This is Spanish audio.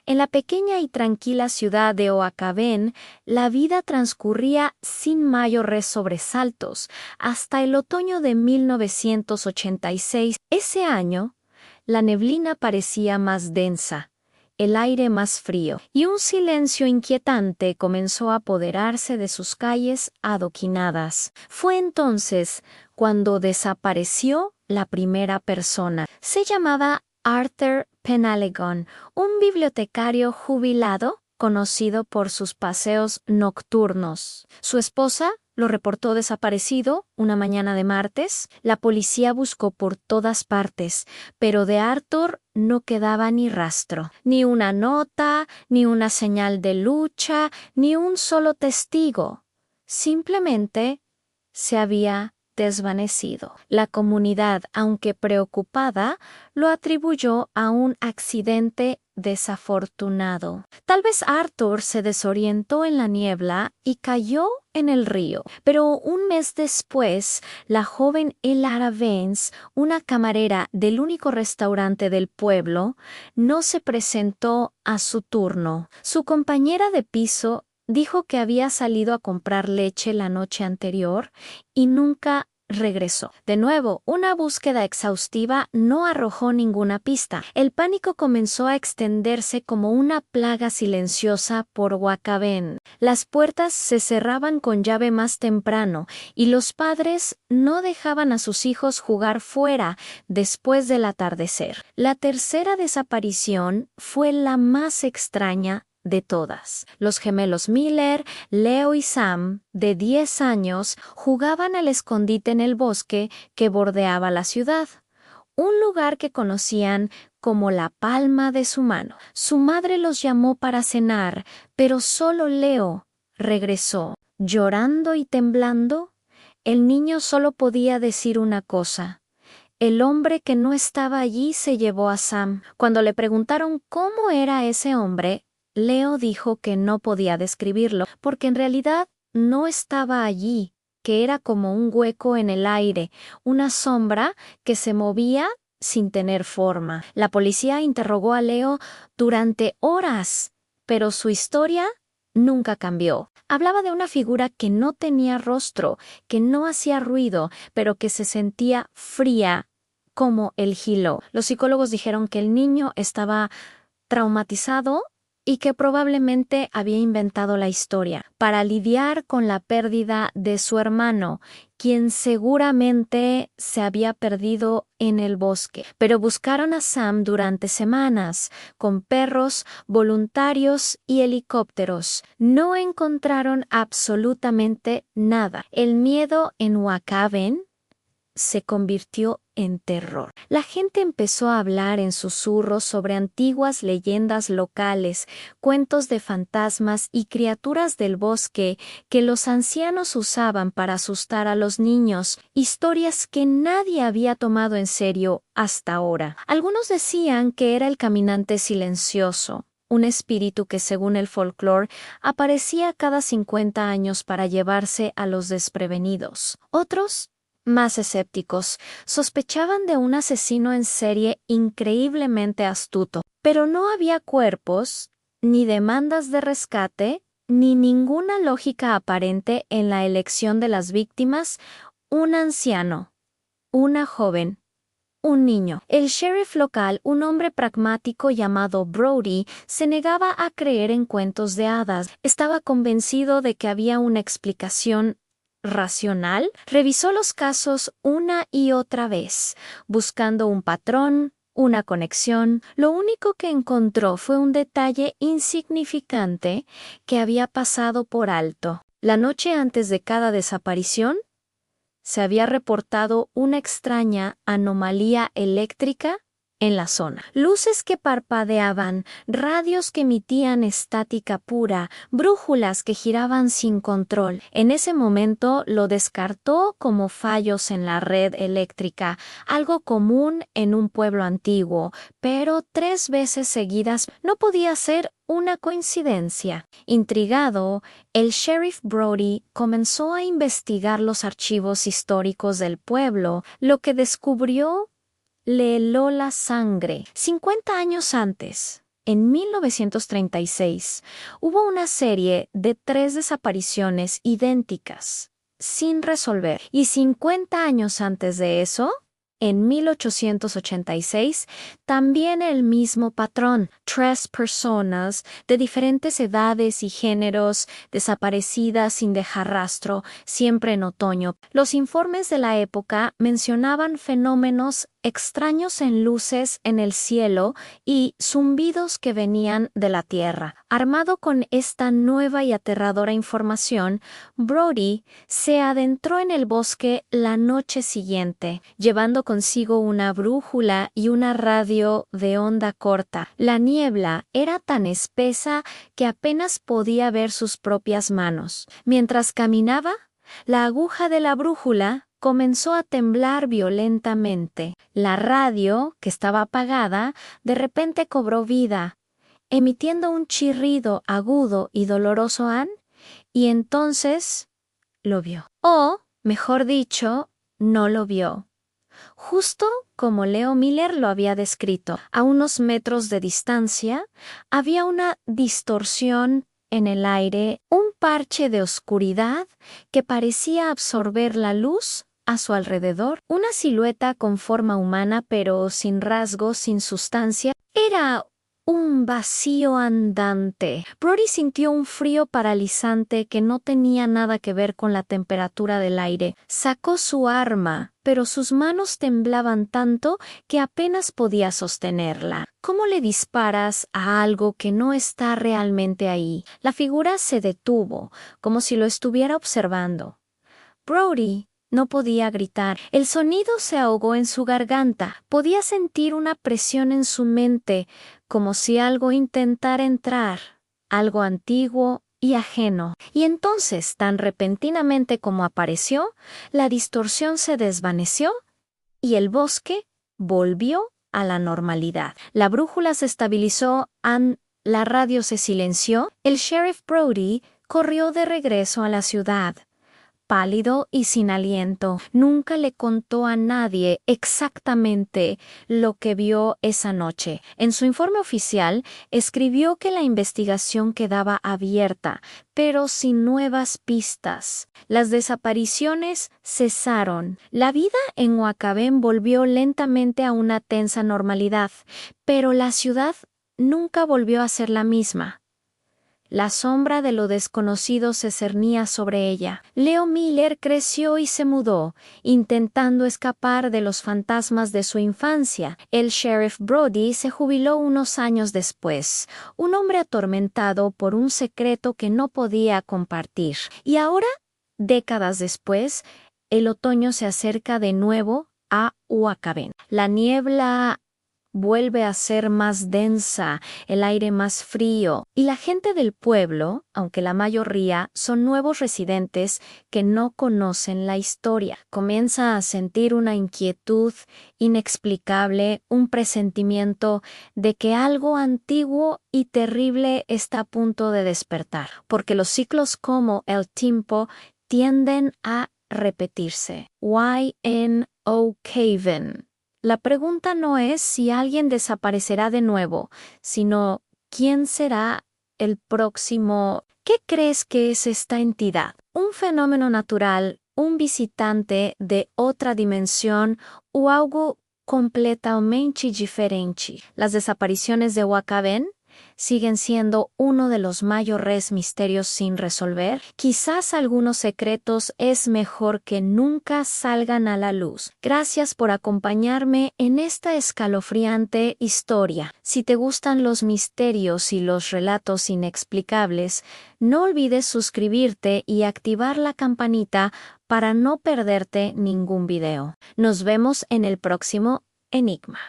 En la pequeña y tranquila ciudad de Oakavén, la vida transcurría sin mayores sobresaltos hasta el otoño de 1986. Ese año, la neblina parecía más densa, el aire más frío, y un silencio inquietante comenzó a apoderarse de sus calles adoquinadas. Fue entonces cuando desapareció la primera persona. Se llamaba Arthur Penalegon, un bibliotecario jubilado conocido por sus paseos nocturnos. Su esposa lo reportó desaparecido una mañana de martes. La policía buscó por todas partes, pero de Arthur no quedaba ni rastro, ni una nota, ni una señal de lucha, ni un solo testigo. Simplemente se había desvanecido. La comunidad, aunque preocupada, lo atribuyó a un accidente desafortunado. Tal vez Arthur se desorientó en la niebla y cayó en el río. Pero un mes después, la joven Elara Vance, una camarera del único restaurante del pueblo, no se presentó a su turno. Su compañera de piso dijo que había salido a comprar leche la noche anterior y nunca regresó. De nuevo, una búsqueda exhaustiva no arrojó ninguna pista. El pánico comenzó a extenderse como una plaga silenciosa por Oakavén. Las puertas se cerraban con llave más temprano y los padres no dejaban a sus hijos jugar fuera después del atardecer. La tercera desaparición fue la más extraña de todas. Los gemelos Miller, Leo y Sam, de 10 años, jugaban al escondite en el bosque que bordeaba la ciudad, un lugar que conocían como la palma de su mano. Su madre los llamó para cenar, pero solo Leo regresó. Llorando y temblando, el niño solo podía decir una cosa: el hombre que no estaba allí se llevó a Sam. Cuando le preguntaron cómo era ese hombre, Leo dijo que no podía describirlo, porque en realidad no estaba allí, que era como un hueco en el aire, una sombra que se movía sin tener forma. La policía interrogó a Leo durante horas, pero su historia nunca cambió. Hablaba de una figura que no tenía rostro, que no hacía ruido, pero que se sentía fría como el Gilo. Los psicólogos dijeron que el niño estaba traumatizado y que probablemente había inventado la historia para lidiar con la pérdida de su hermano, quien seguramente se había perdido en el bosque. Pero buscaron a Sam durante semanas, con perros, voluntarios y helicópteros. No encontraron absolutamente nada. El miedo en Oakavén se convirtió en terror. La gente empezó a hablar en susurros sobre antiguas leyendas locales, cuentos de fantasmas y criaturas del bosque que los ancianos usaban para asustar a los niños, historias que nadie había tomado en serio hasta ahora. Algunos decían que era el caminante silencioso, un espíritu que, según el folclore, aparecía cada 50 años para llevarse a los desprevenidos. Otros, más escépticos, sospechaban de un asesino en serie increíblemente astuto, pero no había cuerpos, ni demandas de rescate, ni ninguna lógica aparente en la elección de las víctimas: un anciano, una joven, un niño. El sheriff local, un hombre pragmático llamado Brody, se negaba a creer en cuentos de hadas. Estaba convencido de que había una explicación racional. Revisó los casos una y otra vez, buscando un patrón, una conexión. Lo único que encontró fue un detalle insignificante que había pasado por alto. La noche antes de cada desaparición, se había reportado una extraña anomalía eléctrica en la zona. Luces que parpadeaban, radios que emitían estática pura, brújulas que giraban sin control. En ese momento lo descartó como fallos en la red eléctrica, algo común en un pueblo antiguo, pero 3 veces seguidas no podía ser una coincidencia. Intrigado, el sheriff Brody comenzó a investigar los archivos históricos del pueblo. Lo que descubrió le heló la sangre. 50 años antes, En 1936, hubo una serie de 3 desapariciones idénticas, sin resolver. Y 50 años antes de eso, en 1886, también el mismo patrón, 3 personas de diferentes edades y géneros desaparecidas sin dejar rastro, siempre en otoño. Los informes de la época mencionaban fenómenos extraños en luces en el cielo y zumbidos que venían de la tierra. Armado con esta nueva y aterradora información, Brody se adentró en el bosque la noche siguiente, llevando consigo una brújula y una radio de onda corta. La niebla era tan espesa que apenas podía ver sus propias manos. Mientras caminaba, la aguja de la brújula comenzó a temblar violentamente. La radio, que estaba apagada, de repente cobró vida, emitiendo un chirrido agudo y doloroso y entonces lo vio. O, mejor dicho, no lo vio. Justo como Leo Miller lo había descrito, a unos metros de distancia, había una distorsión en el aire, un parche de oscuridad que parecía absorber la luz a su alrededor, una silueta con forma humana pero sin rasgos, sin sustancia. Era un vacío andante. Brody sintió un frío paralizante que no tenía nada que ver con la temperatura del aire. Sacó su arma, pero sus manos temblaban tanto que apenas podía sostenerla. ¿Cómo le disparas a algo que no está realmente ahí? La figura se detuvo, como si lo estuviera observando. Brody no podía gritar. El sonido se ahogó en su garganta. Podía sentir una presión en su mente, como si algo intentara entrar, algo antiguo y ajeno. Y entonces, tan repentinamente como apareció, la distorsión se desvaneció y el bosque volvió a la normalidad. La brújula se estabilizó, la radio se silenció. El sheriff Brody corrió de regreso a la ciudad. Pálido y sin aliento, nunca le contó a nadie exactamente lo que vio esa noche. En su informe oficial, escribió que la investigación quedaba abierta, pero sin nuevas pistas. Las desapariciones cesaron. La vida en Oakabén volvió lentamente a una tensa normalidad, pero la ciudad nunca volvió a ser la misma. La sombra de lo desconocido se cernía sobre ella. Leo Miller creció y se mudó, intentando escapar de los fantasmas de su infancia. El sheriff Brody se jubiló unos años después, un hombre atormentado por un secreto que no podía compartir. Y ahora, décadas después, el otoño se acerca de nuevo a Oakabén. La niebla vuelve a ser más densa, el aire más frío, y la gente del pueblo, aunque la mayoría son nuevos residentes que no conocen la historia, comienza a sentir una inquietud inexplicable, un presentimiento de que algo antiguo y terrible está a punto de despertar, porque los ciclos como el tiempo tienden a repetirse. Why in Oakhaven? La pregunta no es si alguien desaparecerá de nuevo, sino ¿quién será el próximo? ¿Qué crees que es esta entidad? ¿Un fenómeno natural, un visitante de otra dimensión o algo completamente diferente? Las desapariciones de Oakabén siguen siendo uno de los mayores misterios sin resolver. Quizás algunos secretos es mejor que nunca salgan a la luz. Gracias por acompañarme en esta escalofriante historia. Si te gustan los misterios y los relatos inexplicables, no olvides suscribirte y activar la campanita para no perderte ningún video. Nos vemos en el próximo Enigma.